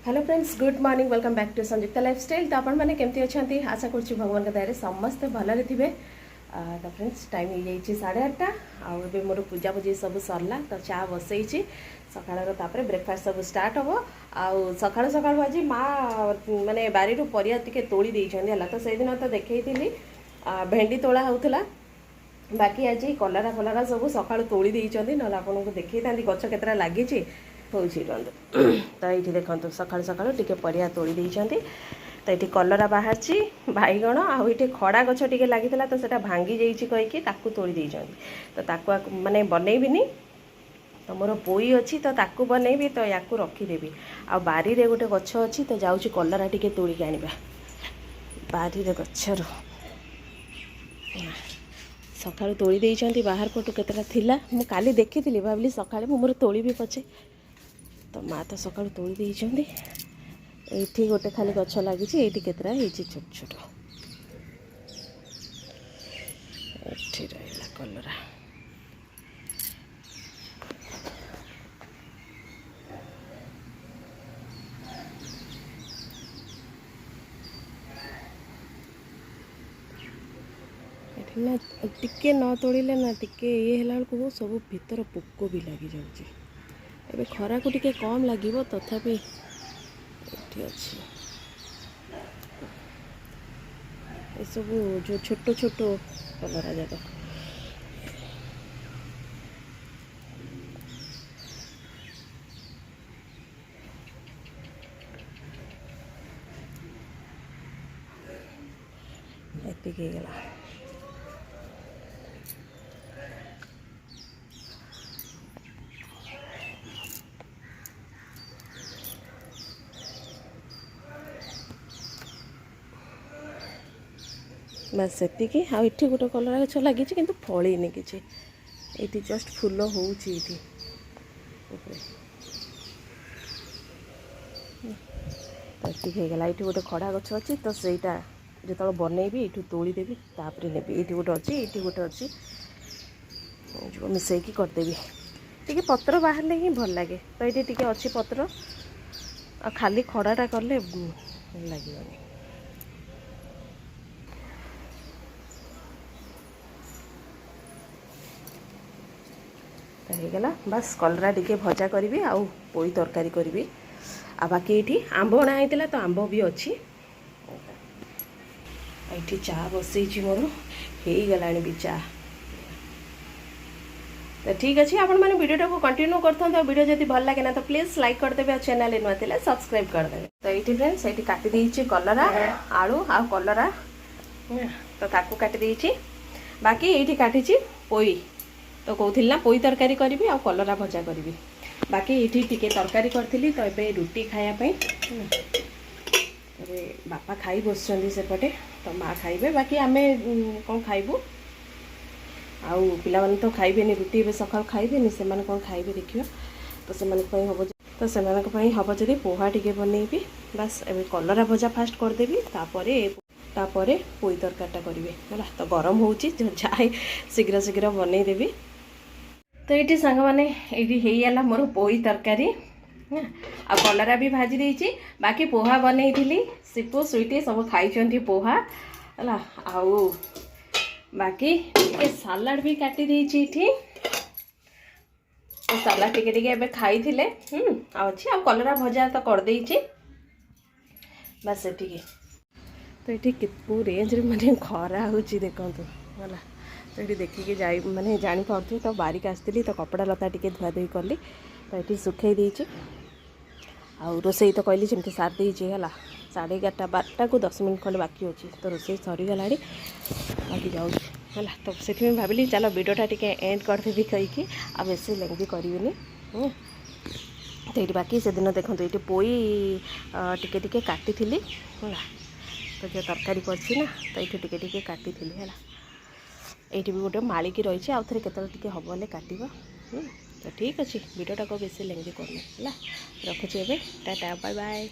Hello friends good morning welcome back to Sanyukta lifestyle. तो आपण मैंने केमती अच्छा आशा करुँच भगवान दया समस्ते भलरे थे। तो फ्रेंड्स टाइम हो जाइए 8:30 आउ मोर पूजा पूजी सब सरला। तो चा बसई सकाळ ब्रेकफास्ट सब स्टार्ट हम आउ सकाळु सकाळु आज माँ माने बारी परिया टिके तोड़ी देइछन तो से दिन तो देखई भेंडी तोड़ा होउथला बाकी आज कलरा फलरा सब सकाळु तोड़ी देइछन न आपन को देखई तांदी गछ केतरा लागी हूँ तो ये देखो सकाळु सकाळु टिके परिया तोड़ी देइछन। तो ये कलरा बाहर बैगण आउ ये खड़ा गछ टिके लागितला तो सेटा भांगी जाइए कहीकि ताकू तोड़ी देइछन। तो ताकू माने बनैबिनी तो मोर पोई अच्छी तो ताकू बनैबी तो याकू रखीदेवी आ बारी रे गोटे गछ अच्छी तो जाऊँ कलरा टिके तोड़िक आनिबा बारी रे गछर सकाळु तोड़ी देइछन। बाहर पटु केतरा थिला मु काली देखिथिली भाबली सकाळे मु मोर तोड़ी भी पछे तो माँ तो सकाळु तोड़ी देइछन। एठी गोटे खाली गछ लगी ये केतरा ये छोट छोट एठी रहिला कलरा ना टिके न तोड़िले ना टिके ये ହେଲା बेलू सब भीतर पोक भी लगी जाऊँगी। एबे खरा को टिके कम लगिवो तथापि एठी अछि ये सब जो छोट छोट कलरा जाक एतिक गला। बस सेतिकी आउ इठी गोटे कलरा गछ लगी किंतु फळीनी किछि एठी जस्ट फूल होउछि एठी एतिक गला। एठी गोटे खड़ा गछ अछि तो सेटा जेतल बनैबी एठू तोड़ी देबी तापरे नेबी एठी गोटे अछि एठी गोटे अछि जो मिसेकी कर देबी टिके पत्र बाहरले ही भल लागे। तो एठी टिके अछि पत्र आ खाली खड़ाटा करले भल लागिवनी। होगला बस कलरा टिके भजा करी आउ पोई तरकारी करी आ बाकी ये आंब अणा होता तो आंब भी अच्छी ये चा बसई मोर हो गला भी चा। तो ठीक अच्छे आपण मैंने वीडियो को कंटिन्यू करते वीडियो जब भल लगे ना तो प्लीज लाइक करदे और चैनल नुआ थे सब्सक्राइब करदे। तो ये फ्रेंड्स ये काटी देइछि कलरा आलू आ कलरा तो ताकू काटी देइछि बाकी ये काटी पोई तो कहूँ ना पोई तरकारी करी आ कलरा भजा करी बाकी ये टिके तरकारी करी तो ये रुटी खायापी बापा खाई बस सेपटे तो माँ खाइबे बाकी आमे कौन खाइबू आउ पिला तो खाइबेनी रुटी ए सकाल खाइबेनी से कौन खाइबे देखियो तो से हम तो से हम जब पोहा टिके बनैबी बस ए कलरा भजा फास्ट करदेवी तापरे पोई तरकारीटा करेंगे है तो गरम हो जाए शीघ्र शीघ्र बनईदेवी। तो ये सांग मैंने ये मोर पोई तरकारी आ कलरा भी भाजी देइछि बाकी पोहा बनई सिपु स्वीटी सब खाई पोहा है आउ बाकी सालाड भी काटी देइछि तो सालाड टिके टिके एबे खाई थिले अच्छी आ कलरा भजा तो कर देइछि बस एटिके। तो ये केतु रेंज रे माने खरा होची देखंतु है तो ये देखिए जाई माने जानी पार्थि तो बारिक आसती तो कपड़ा लता टिके धुआ धुई कली तो ये सुखई देइछि आउ रोसई तो कहली जमती सार देइछि है 11:30 12टा को 10 मिनट खंड बाकी अच्छी तो रोसई सरीगला बाकी जाऊँ है तो से भाविली चलो वीडियोटा टिके एंड करदेवी कहीकि आ बेसी लेंगी करेंगे। तो ये बाकी से दिन देखो ये पोई टिके टिके काटी थी है तो जो तरकारी करछि ना तो ये टिके टिके काटी थी है ये भी गोटे मालिकी रही आउ थे के हम बोले काटिबा तो ठीक अच्छे वीडियोटा को बेसी लेंगी करना है रखुच्छे टाटा बाय बाय।